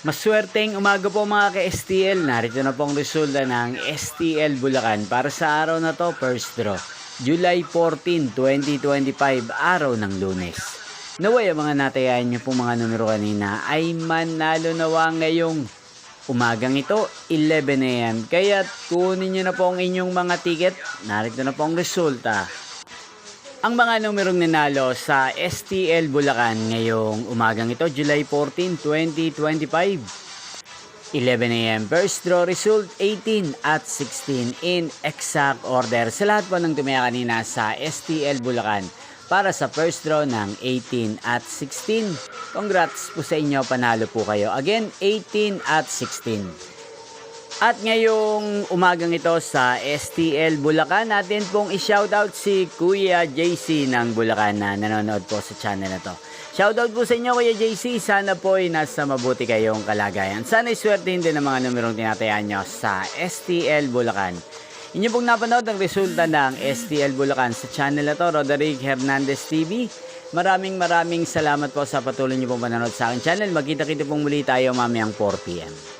Maswerteng umaga po mga ka-STL. Narito na po ang resulta ng STL Bulacan para sa araw na to, first draw. July 14, 2025, araw ng Lunes. Naway ang mga natayaan nyo pong mga numero kanina ay manalo nawa ngayong umagang ito, 11 AM. Kaya kunin nyo na po ang inyong mga ticket. Narito na po ang resulta. Ang mga numerong nanalo sa STL Bulacan ngayong umagang ito, July 14, 2025. 11 AM. First draw result 18 at 16 in exact order. Sa lahat po ng tumaya kanina sa STL Bulacan para sa first draw ng 18 at 16. Congrats po sa inyo, panalo po kayo. Again, 18 at 16. At ngayong umagang ito sa STL Bulacan, natin pong i-shoutout si Kuya JC ng Bulacan na nanonood po sa channel na to. Shoutout po sa inyo Kuya JC, sana po ay nasa mabuti kayong kalagayan. Sana iswertehin din ang mga numerong tinatayaan nyo sa STL Bulacan. Inyo pong napanood ang resulta ng STL Bulacan sa channel na to, Roderick Hernandez TV. Maraming salamat po sa patuloy nyo pong panonood sa aking channel. Magkita-kita pong muli tayo mamayang 4 PM.